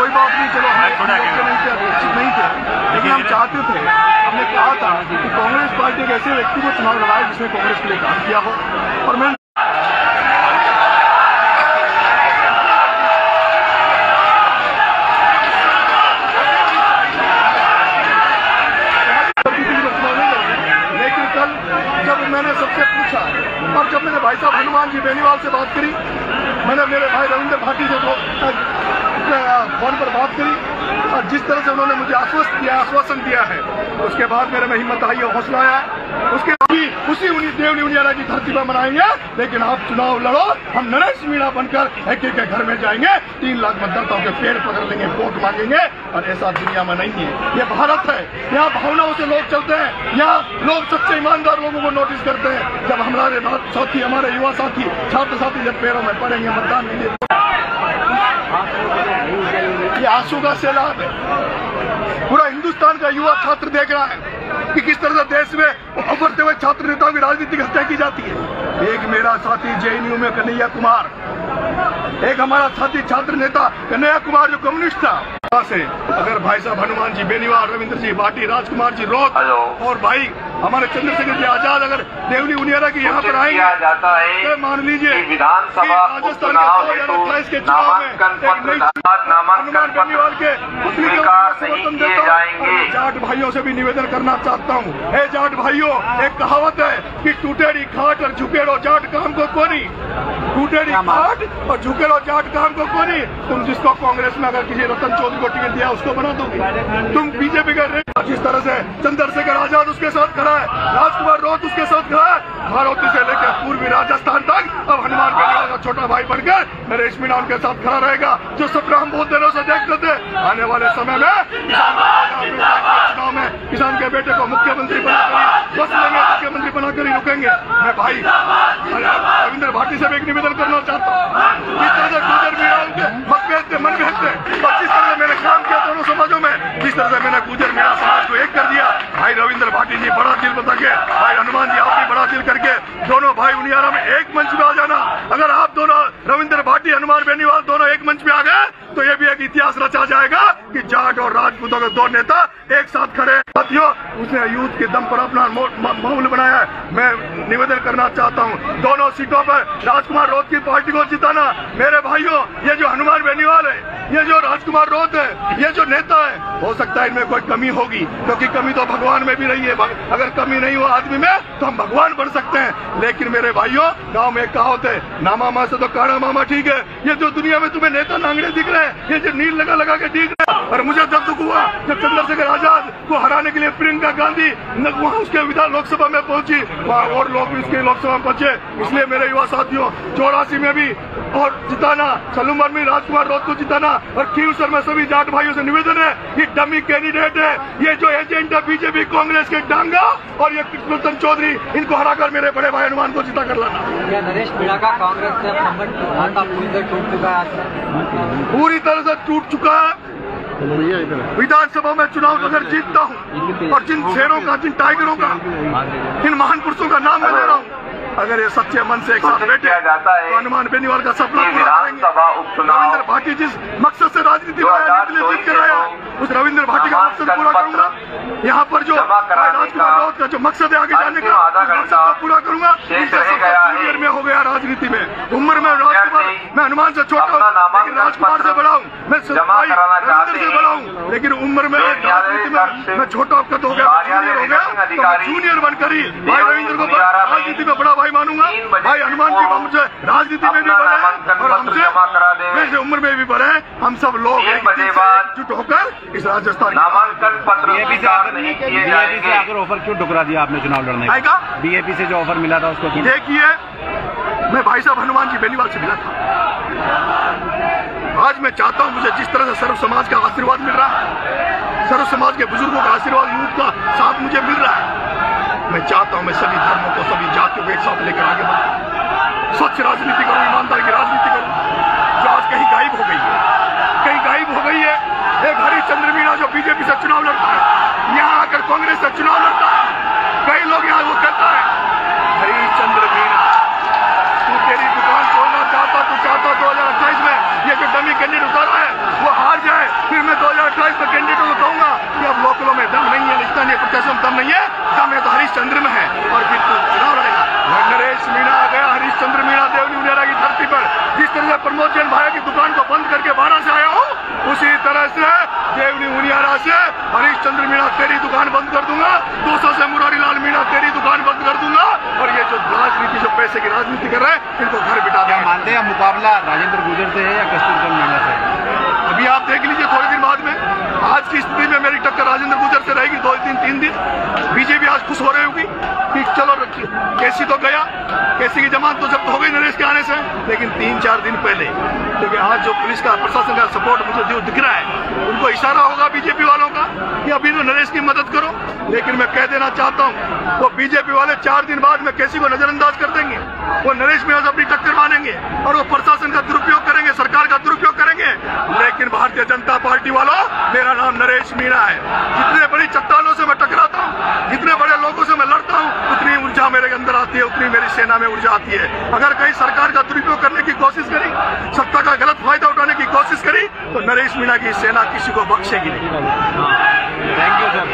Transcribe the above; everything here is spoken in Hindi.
कोई बात नहीं, चलो नहीं थे, लेकिन हम चाहते थे, हमने कहा था कि कांग्रेस पार्टी एक ऐसे व्यक्ति को चुनाव लड़ाए जिसने कांग्रेस के लिए काम किया हो। और मैं लेकिन कल जब मैंने सबसे पूछा और जब मैंने भाई साहब हनुमान जी बेनीवाल से बात करी, मैंने मेरे भाई रविंद्र भाटी से फोन पर बात करी और जिस तरह से उन्होंने मुझे आश्वासन दिया है, उसके बाद मेरे में हिम्मत आई और हौसला आया। उसके उसी देवनी उनियारा की धरती पर मनाएंगे, लेकिन आप चुनाव लड़ो, हम नरेश मीणा बनकर एक एक के घर में जाएंगे, 3 लाख मतदाताओं के पेड़ पकड़ लेंगे, वोट मांगेंगे। और ऐसा दुनिया में नहीं है, ये भारत है, यहाँ भावनाओं से लोग चलते हैं, यहाँ लोग सच्चे ईमानदार लोगों को नोटिस करते हैं। जब हमारे साथी, हमारे युवा साथी, छात्र साथी जब पैरों में पड़ेंगे मतदान के लिए, ये आंसू का सैलाब है। पूरा हिंदुस्तान का युवा छात्र देख रहा है कि किस तरह से देश में उभरते हुए छात्र नेताओं की राजनीतिक हत्या की जाती है। एक मेरा साथी जेएनयू में कन्हैया कुमार, एक हमारा साथी छात्र नेता कन्हैया कुमार जो कम्युनिस्ट था, से अगर भाई साहब हनुमान जी बेनीवाल, रविंद्र जी भाटी, राजकुमार जी रोत और भाई हमारे चंद्रशेखर जी आजाद अगर देवनी उनियारा की यहाँ पर आएंगे तो मान लीजिए विधानसभा उपचुनाव हेतु नामांकन पत्र हनुमान बेनीवाल के स्वीकार नहीं किए जाएंगे। जाट भाइयों से भी निवेदन करना चाहता हूँ, हे जाट भाइयों, एक कहावत है कि टूटेड़ी खाट और झुकेड़ो जाट काम को कोनी, टूटेड़ी खाट और झुकेड़ो जाट काम को कोनी। तुम जिसको कांग्रेस में अगर किसी रतन चौधरी को टिकट दिया उसको बना दोगे, तुम बीजेपी का जिस तरह से चंद्रशेखर आजाद उसके साथ खड़ा है, राजकुमार रोत उसके साथ खड़ा है, भारती से लेकर पूर्वी राजस्थान तक अब हनुमान बेनीवाल का छोटा भाई बनकर नरेश मीणा उनके साथ खड़ा रहेगा। जो सपना हम बहुत दिनों से देखते थे, आने वाले समय में चुनाव में किसान के बेटे को मुख्यमंत्री बनाकर बस लेंगे, मुख्यमंत्री बनाकर ही रुकेंगे। मैं भाई रविंद्र भाटी से भी एक निवेदन करना चाहता हूँ, जिस तरह से गुजर मीणा उनके मतभेद थे, मनभेद थे, और जिस तरह से मैंने काम किया दोनों समाजों में, जिस तरह से मैंने गुजर मीणा समाज को एक कर दिया, भाई रविंद्र भाटी जी बड़ा दिल बता के, भाई हनुमान जी आप भी बड़ा दिल करके दोनों भाई उनियारा में एक मंच में आ जाना। अगर आप दोनों रविंद्र भाटी, हनुमान बेनीवाल दोनों एक मंच में आ गए तो ये भी एक इतिहास रचा जाएगा कि जाट और राजपूतों के 2 नेता एक साथ खड़े। साथियों, उसने यूथ के दम पर अपना माहौल बनाया है। मैं निवेदन करना चाहता हूँ, दोनों सीटों पर राजकुमार रोत की पार्टी को जिताना। मेरे भाइयों, ये जो हनुमान बेनीवाल है, ये जो राजकुमार रोत है, ये जो नेता है, हो सकता है इनमें कोई कमी होगी, क्योंकि कमी तो भगवान में भी नहीं है। अगर कमी नहीं हो आदमी में तो हम भगवान बन सकते हैं। लेकिन मेरे भाइयों, गांव में एक कहावत है, ना मामा से तो काड़ा मामा ठीक है। ये जो दुनिया में तुम्हें नेता नांगड़े दिख रहे हैं, ये जो नील लगा के दिख रहे हैं, और मुझे जब दुख हुआ जब चंद्रशेखर आजाद को हराने के लिए प्रियंका गांधी वहाँ उसके विधान लोकसभा में पहुंची, वहाँ और लोग भी उसके लोकसभा में पहुंचे। इसलिए मेरे युवा साथियों, 84 में भी और जिताना, सलूमर में राजकुमार रोत को जिताना, और खीवसर में सभी जाट भाइयों से निवेदन है, ये डमी कैंडिडेट है, ये जो एजेंट है बीजेपी कांग्रेस के डांगा और ये रतन चौधरी, इनको हराकर मेरे बड़े भाई हनुमान को जिता कर लाना। क्या नरेश मीणा का कांग्रेस से पूरी तरह टूट चुका है? पूरी तरह से टूट चुका है। विधानसभा में चुनाव अगर जीतता हूँ और जिन शेरों का, जिन टाइगरों का, इन महान पुरुषों का नाम मैं ले रहा हूँ, अगर ये सच्चे मन से एक साथ बैठे तो हनुमान बेनीवाल का सपना पूरा करेंगे। रविंद्र भाटी जिस मकसद से राजनीति में आया, जीत कर आया, उस रविंद्र भाटी का मकसद पूरा करूंगा। यहाँ पर जो राजकुमार रोत का जो मकसद है आगे जाने का, मकसद को पूरा करूंगा। जूनियर में हो गया राजनीति में, उम्र में राजकुमार, मैं हनुमान से छोटा हूँ लेकिन राजकुमार से बड़ा हूँ, मैं रविंद्र से बड़ा हूँ, लेकिन उम्र में राजनीति में मैं छोटा कद हो गया, जूनियर हो गया, तो जूनियर बनकर ही भाई रविंद्र को राजनीति में बड़ा भाई मानूंगा। भाई हनुमान जी हमसे राजनीति में भी बढ़े और हमसे उम्र में भी बढ़े, हम सब लोग एकजुट होकर इस राजस्थान नामांकन पत्र बीएपी से आकर ऑफर क्यों ठुकरा दिया आपने चुनाव लड़ने का? बीएपी से जो ऑफर मिला था उसको देखिए, मैं भाई साहब हनुमान जी बेनीवाल से मिला था। आज मैं चाहता हूं, मुझे जिस तरह से सर्व समाज का आशीर्वाद मिल रहा है, सर्व समाज के बुजुर्गों का आशीर्वाद, यूथ का साथ मुझे मिल रहा है, मैं चाहता हूं मैं सभी धर्मों को, सभी जातियों को एक साथ लेकर आगे बढ़ूं, स्वच्छ राजनीति करूं, ईमानदारी की राजनीति करूं, जो आज कहीं गायब हो गई है, कहीं गायब हो गई है। एक हरिश्चंद्र मीणा जो बीजेपी से चुनाव लड़ता है, यहाँ आकर कांग्रेस से चुनाव लड़ता है, कई लोग यहाँ वो कहता है, हरिश्चंद्र मीणा तू तेरी दुकान खोलना चाहता, तू चाहता 2028 में ये जो डमी कैंडिडेट उतारा है वो हार जाए, के 12 से आया हूँ, उसी तरह से देवनी मुनियारा से हरीश चंद्र मीणा तेरी दुकान बंद कर दूंगा, 200 से मुरारी लाल मीणा तेरी दुकान बंद कर दूंगा। और ये जो राजनीति, जो पैसे की राजनीति कर रहे हैं, इनको घर बिठा क्या मानते हैं मुकाबला राजेंद्र गुर्जर से है या कस्तूरचंद मीणा से? अभी आप देख लीजिए थोड़े दिन बाद में। आज की स्थिति में मेरी टक्कर राजेंद्र गुर्जर से रहेगी 2 दिन 3 दिन। बीजेपी आज खुश हो रही होगी कि चलो रखिए, केसी तो गया, केसी की जमानत तो जब्त हो गई नरेश के आने से, लेकिन 3-4 दिन पहले, क्योंकि आज जो पुलिस का प्रशासन का सपोर्ट मुझे जो दिख रहा है, उनको इशारा होगा बीजेपी वालों का कि अभी तो नरेश की मदद करो। लेकिन मैं कह देना चाहता हूँ, वो बीजेपी वाले 4 दिन बाद में केसी को नजरअंदाज कर देंगे, वो नरेश में आज अपनी टक्कर मानेंगे और वो प्रशासन का दुरुपयोग करेंगे, सरकार का दुरुपयोग करेंगे। लेकिन भारतीय जनता पार्टी वालों, मेरा नाम नरेश मीणा है। जितने बड़ी चट्टानों से मैं टकराता हूँ, जितने बड़े लोगों से मैं लड़ता हूँ, उतनी ऊर्जा मेरे अंदर आती है, उतनी मेरी सेना में ऊर्जा आती है। अगर कहीं सरकार का दुरुपयोग करने की कोशिश करी, सत्ता का गलत फायदा उठाने की कोशिश करी, तो नरेश मीणा की सेना किसी को बख्शेगी नहीं। Thank you sir.